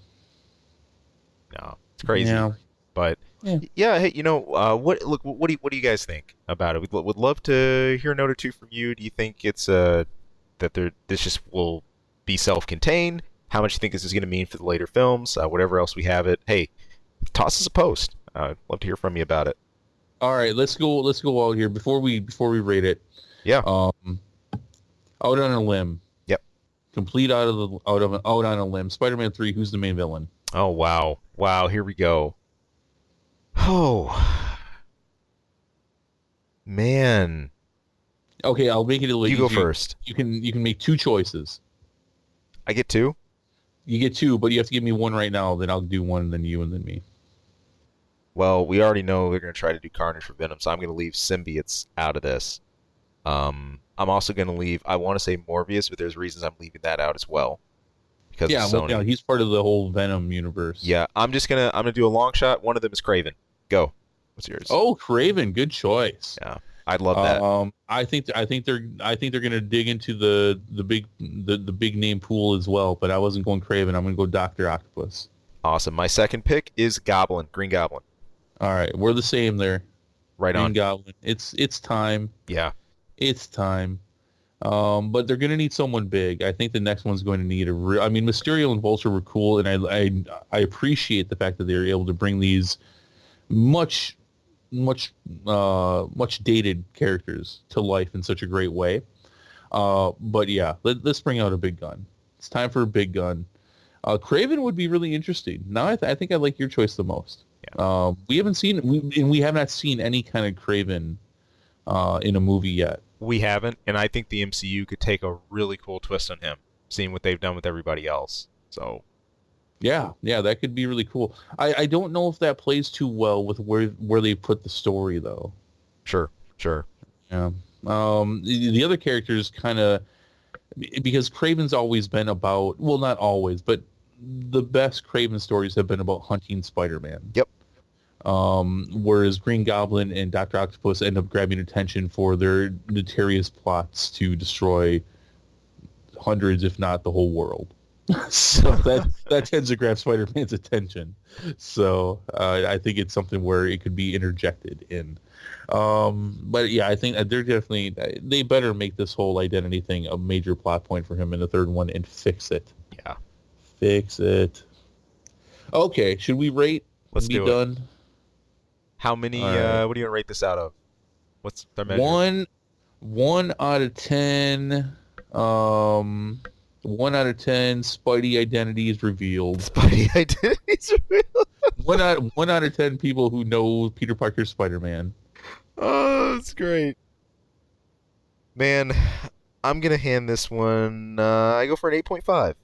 No, it's crazy. Yeah. But hey, what do you guys think about it? Would love to hear a note or two from you. Do you think it's that this just will be self-contained? How much do you think this is going to mean for the later films? Whatever else we have it. Hey, toss us a post. Love to hear from you about it. All right, let's go out here before we rate it. Yeah. Out on a limb. Yep. Complete out on a limb. Spider-Man 3. Who's the main villain? Oh wow! Here we go. Oh man. Okay, I'll make it a little easier. You go first. You can make 2 choices. I get 2? You get two, but you have to give me one right now. Then I'll do one, then you, and then me. Well, we already know they're going to try to do Carnage for Venom, so I'm going to leave symbiotes out of this. I'm also going to leave, I want to say Morbius, but there's reasons I'm leaving that out as well. Because of Sony. Yeah, he's part of the whole Venom universe. Yeah, I'm gonna do a long shot. One of them is Craven. Go. What's yours? Oh, Craven, good choice. Yeah, I'd love that. I think they're gonna dig into the big name pool as well. But I wasn't going Craven. I'm gonna go Dr. Octopus. Awesome. My second pick is Goblin, Green Goblin. All right, we're the same there. Right on. Green Goblin. It's time. Yeah. It's time. But they're going to need someone big. I think the next one's going to need I mean, Mysterio and Vulture were cool, and I appreciate the fact that they were able to bring these much dated characters to life in such a great way. But yeah, let's bring out a big gun. It's time for a big gun. Craven would be really interesting. Now I think I like your choice the most. Yeah. We have not seen any kind of Craven in a movie yet. We haven't, and I think the MCU could take a really cool twist on him, seeing what they've done with everybody else. So, yeah, that could be really cool. I don't know if that plays too well with where they put the story, though. Sure. Yeah. The other characters kind of, because Craven's always been about, well, not always, but the best Craven stories have been about hunting Spider-Man. Yep. Whereas Green Goblin and Dr. Octopus end up grabbing attention for their notorious plots to destroy hundreds, if not the whole world. So that tends to grab Spider-Man's attention. So I think it's something where it could be interjected in. But yeah, I think they better make this whole identity thing a major plot point for him in the third one and fix it. Yeah. Fix it. Okay, should we rate? Let's be do done? It. How many, right. What are you going to rate this out of? What's their measure? 1 out of 10. 1 out of 10 Spidey identities revealed. Spidey identities revealed? 1 out of 10 people who know Peter Parker's Spider-Man. Oh, that's great. Man, I'm going to hand this one, I go for an 8.5.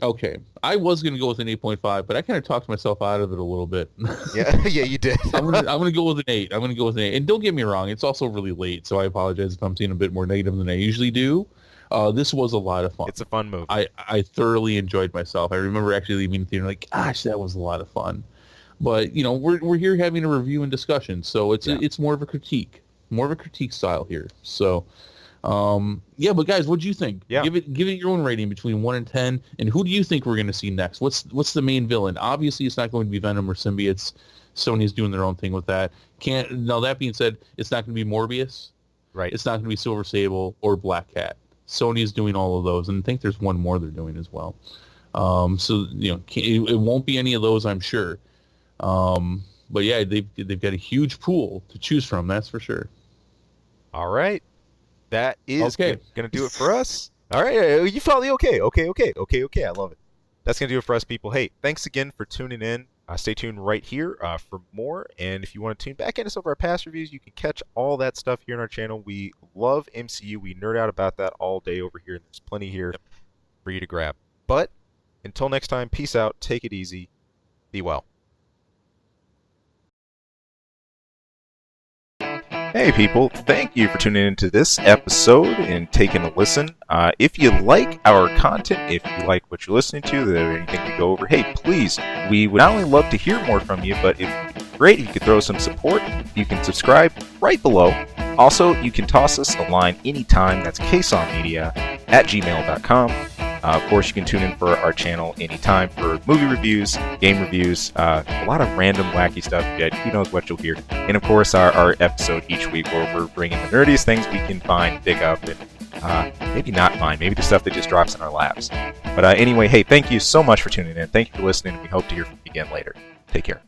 Okay. I was going to go with an 8.5, but I kind of talked myself out of it a little bit. Yeah, you did. I'm gonna go with an 8. And don't get me wrong, it's also really late, so I apologize if I'm seeing a bit more negative than I usually do. This was a lot of fun. It's a fun movie. I thoroughly enjoyed myself. I remember actually leaving the theater like, gosh, that was a lot of fun. But, we're here having a review and discussion, so it's more of a critique style here. So, but guys, what do you think? Yeah. Give it your own rating between 1 and 10, and who do you think we're going to see next? What's the main villain? Obviously, it's not going to be Venom or symbiotes. Sony's doing their own thing with that. Now, that being said, it's not going to be Morbius. Right. It's not going to be Silver Sable or Black Cat. Sony is doing all of those, and I think there's one more they're doing as well. So it won't be any of those, I'm sure. But yeah, they've got a huge pool to choose from. That's for sure. All right, that is okay. Gonna do it for us. All right, you felt the okay. I love it. That's gonna do it for us, people. Hey, thanks again for tuning in. Stay tuned right here for more. And if you want to tune back into some of our past reviews, you can catch all that stuff here on our channel. We love MCU. We nerd out about that all day over here. And there's plenty here for you to grab. But until next time, peace out. Take it easy. Be well. Hey people, thank you for tuning into this episode and taking a listen. If you like our content, if you like what you're listening to, if there's anything we go over, hey, please, we would not only love to hear more from you, but if great, you could throw some support. You can subscribe right below. Also, you can toss us a line anytime. That's ksongmedia@gmail.com. Of course, you can tune in for our channel anytime for movie reviews, game reviews, a lot of random wacky stuff. Who knows what you'll hear. And of course, our episode each week where we're bringing the nerdiest things we can find, pick up, and maybe not find. Maybe the stuff that just drops in our laps. But anyway, hey, thank you so much for tuning in. Thank you for listening. We hope to hear from you again later. Take care.